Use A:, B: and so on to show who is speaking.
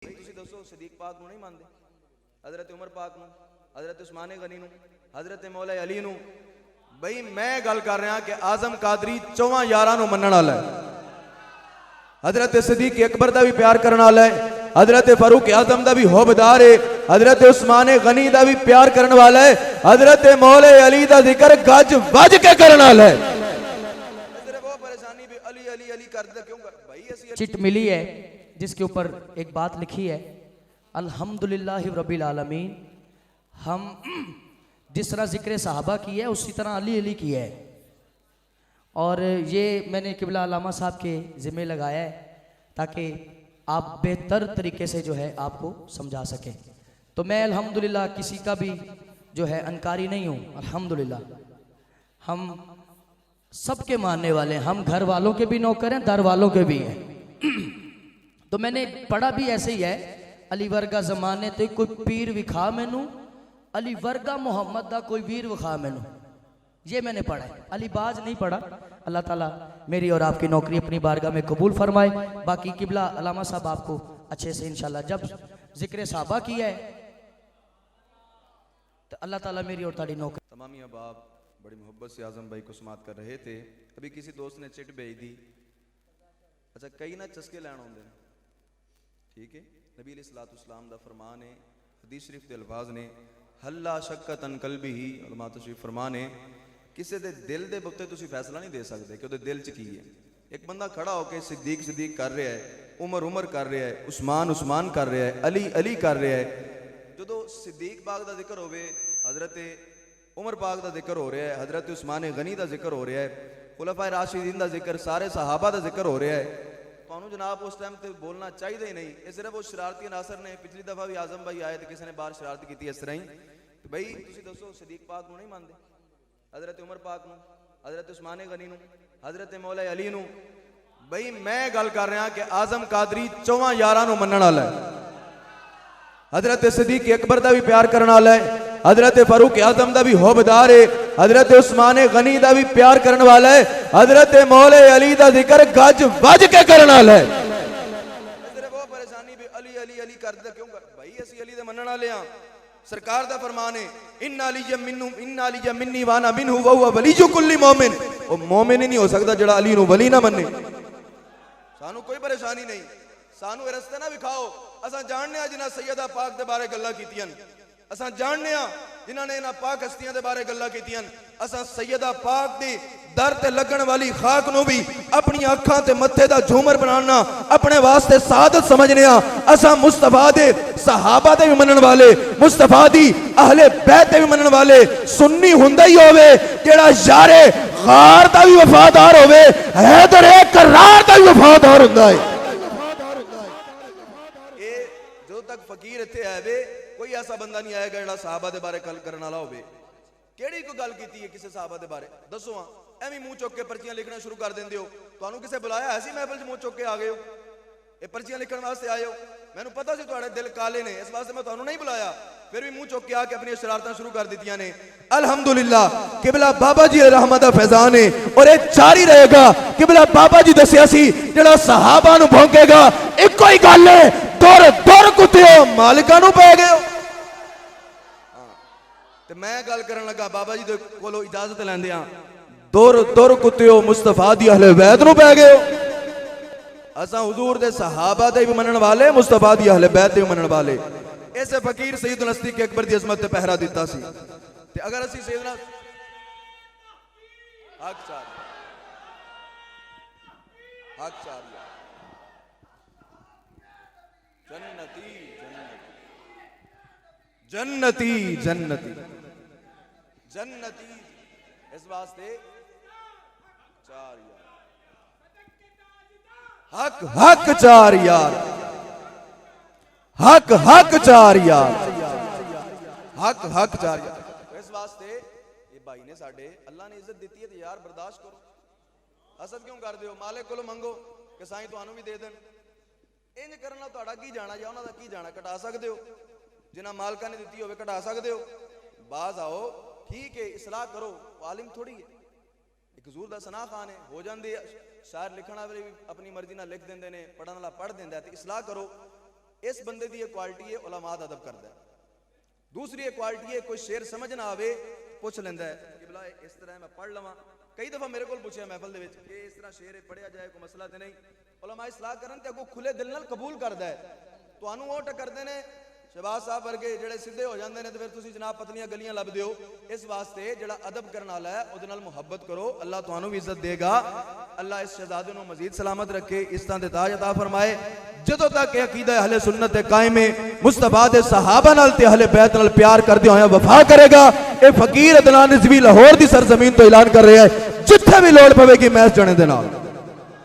A: तुसी दसो सदीक पाक नूं नहीं मानते, हजरत उमर पाक नूं, हजरत उस्मान गनी नूं, हजरत मौला अली नूं। बई मैं गल कर रहा कि आजम कादरी चौवां यारां नूं मनण वाला है, हजरत सदीक अकबर दा भी प्यार करने वाला है, हजरत फारूक आजम दा भी होबदार है, हजरत उस्मान गनी दा भी प्यार करने वाला है, हजरत मौला अली दा जिक्र गज वज के करने वाला है। वो परेशानी भी अली अली अली करदा क्यों कर भाई? ऐसी
B: चिट मिली है जिसके ऊपर एक बात लिखी है, अल्हम्दुलिल्लाह रब्बिल आलमीन। हम जिस तरह जिक्र सहाबा की है उसी तरह अली अली की है, और ये मैंने किबला अल्लामा साहब के ज़िम्मे लगाया है ताकि आप बेहतर तरीके से जो है आपको समझा सकें। तो मैं अल्हम्दुलिल्लाह किसी का भी जो है अनकारी नहीं हूँ, अल्हम्दुलिल्लाह हम सबके मानने वाले हैं, हम घर वालों के भी नौकर हैं, दर वालों के भी हैं। तो मैंने पढ़ा भी ऐसे ही है, अली वर्गा जमाने ते कोई पीर विखा मैनू, अली वर्गा मोहम्मद दा कोई वीर विखा मैनू, ये मैंने पढ़ा है, अली बाज नहीं पढ़ा। अल्लाह ताला मेरी और आपकी नौकरी अपनी बारगाह में कबूल फरमाए। बाकी किबला अल्लामा साहब आपको अच्छे से इंशाल्लाह जब जिक्र साहबा किया है तो अल्लाह ताला मेरी और ताड़ी नौकरी।
A: तमामी अहबाब बड़ी मोहब्बत से आजम भाई को समात कर रहे थे। अभी किसी दोस्त ने चिट भेज दी, अच्छा कई ना चस्के लैन आते हैं, ठीक है। नबी अलैहिस्सलाम दा फरमान है, हदीस शरीफ के अल्फाज ने, हल्ला शक्कत अन कल्बी ही, उलमा तशरीफ फरमान है, किसी के दिल के उत्ते तुसी फैसला नहीं दे सकते कि दिल च की है। एक बंदा खड़ा होकर सिद्दीक सिद्दीक कर रहा है, उमर उमर कर रहा है, उस्मान उस्मान कर रहा है, अली अली कर रहा है। जो सिद्दीक पाक का जिक्र होवे, हजरत उमर पाक का जिक्र हो रहा है, हजरत उस्मान गनी का जिक्र हो रहा है, खुलफाए राशिदीन का जिक्र, सारे सहाबा का जिक्र हो रहा है, तो जनाब उस टाइम तो बोलना चाहिए ही नहीं। ये सिर्फ वो शरारती अनासर ने, पिछली दफा भी आजम भाई आए तो किसी ने बाहर शरारत की इस तरह ही। तो भाई तुसी दसो सदीक पाक नूं नहीं मानते, हजरत उमर पाक नूं, हजरत उस्मान गनी नूं, हजरत मौला अली नूं। भाई मैं गल कर रहा कि आजम कादरी चौवां यारां नूं मनण वाला है, हजरत सदीक अकबर दा भी प्यार करने वाला है, हजरत फारूक आजम दा भी होबदार है, हजरत उस्मान गनी दा भी प्यार करने वाला है, हजरत मौला अली दा जिक्र गज वज के करने वाला है। सिर्फ वो परेशानी भी अली अली अली करदा क्यों कर भाई? असी अली दे मनण वाले हां। सरकार दा फरमान है, इन्ना अलिया मिन्नू इन्ना अलिया मिन्नी वाना मिन्हु व हुवा वलीयु कुल्ली मोमिन। ओ मोमिन ही नहीं हो सकता जेड़ा अली नूं वली ना मन्ने। सानू कोई परेशानी नहीं, सानू ये रस्ते ना विखाओ। असां जानने आ जिन्हां सैयदा पाक दे बारे गल्लां कीतियां, असां जानने आ जिन्हां ने इन्हां पाक हस्तियां दे बारे गल्लां कीतियां। असां सैयदा पाक दी दर ते लगण वाली खाक नूं भी अपनी अखां ते मत्थे दा झूमर बनाना अपने वास्ते सादत समझने आ। असां मुस्तफा दे सहाबा दे भी मनण वाले, मुस्तफा दी अहले बैत दे भी मनण वाले सुन्नी हुंदा ही होवे जेड़ा यारे गार दा भी वफादार होवे, हैदर करार दा भी वफादार हुंदा है। जो तक फकीर इत्थे आवे कोई ऐसा बंदा नहीं आएगा जेड़ा सहाबा दे बारे गल करन वाला होवे। केड़ी कोई गल कीती है किसी सहाबा दे बारे? दसो हां, एवं मुंह चुक के पर्चियां लिखना शुरू कर देंदे हो। तुहानू किसे बुलाया है सी महफिल च मुंह चुक के आ गए हो? ये पर्चियां लिखण वास्ते आए हो? मैनू पता सी तुहाडे दिल काले ने, इस वास्ते मैं तुहानू नहीं बुलाया, फिर भी मुंह चुक के आके अपनी शरारतां शुरू कर दित्तियां ने। अल्हम्दुलिल्लाह किबला बाबा जी रहमत दा फैजान है और ये जारी रहेगा। किबला बाबा जी दसिया सी जेड़ा सहाबा नू भौंकेगा इको ही गल है, दुर दुर कुत्तिओ मालिकां नू पै गए हो। ते मैं गल करन लगा बाबा जी दे कोलों इजाजत लैंदे आ, दुर दुर कुत्तिओ मुस्तफा दी अहले बैत नू पै गए हो। असां हुजूर दे सहाबा दे भी मनण वाले, मुस्तफा दी अहले बैत दे भी मनण वाले। ऐसे फकीर सईद नस्ती के अकबर दी अजमत ते पहरा दिता सी। ते अगर असी सैयदना हक चार जन्नती जन्नती जन्नती जन्नती इस वास्ते चार यार, हक हक चार यार, हक हक चार यार, हक हक चार यार। इस वास्ते ये भाई ने साडे अल्लाह ने इज्जत दी है तो यार बर्दाश्त करो। हसद क्यों कर दो? मालिक कोलों मंगो कि साईं तुहानू भी दे देन। इंज करना तुहाडा की जाना या उन्हां दा की जाना? घटा सकदे हो, जिन्हां मालकां ने दित्ती होवे घटा सकदे हो। बाज आओ, ठीक है, इसलाह करो, आलिम थोड़ी है, एक हजूर दा सना खान है, हो जांदे शायर लिखण वाले भी अपनी मर्जी नाल लिख देंदे ने, पढ़न वाला पढ़ देंदा है, ते इसलाह करो। इस बंदे की एक क्वालिटी है उलमा दा अदब करता है। दूसरी एक क्वालिटी है कोई शेर समझ ना आवे पुछ लेंदा है कि भला इस तरह मैं पढ़ लवां। कई दफा मेरे को पूछा महफल दे विच कि इस तरह शेर पढ़िया जाए कोई मसला तो नहीं। उलमा सलाह करन ते अगों खुले दिल नाल कबूल करदा है। तुहानू वो टकरदे ने शहबाज साहब वर्गे जिहड़े सीधे हो जाते हैं तो फिर तुसीं जनाब पतलियां गलियां लभदे हो। इस वास्ते जिहड़ा अदब करने वाला है उहदे नाल मुहब्बत करो, अल्लाह तुहानू भी इज्जत देगा। अल्लाह इस शहजादे नू मजीद सलामत रखे, इस तरह दे ताज अता फरमाए। जदों तक यह अकीदा अहले सुन्नत ते कायम है, मुस्तफा दे सहाबा नाल ते अहले बैत नाल प्यार करदे होया वफा करेगा। ये फकीर अदनान रिजवी लाहौर दी सरजमीन तो ऐलान कर रहा है, जिथे भी लोड़ पवेगी मैं इस जने दे नाल।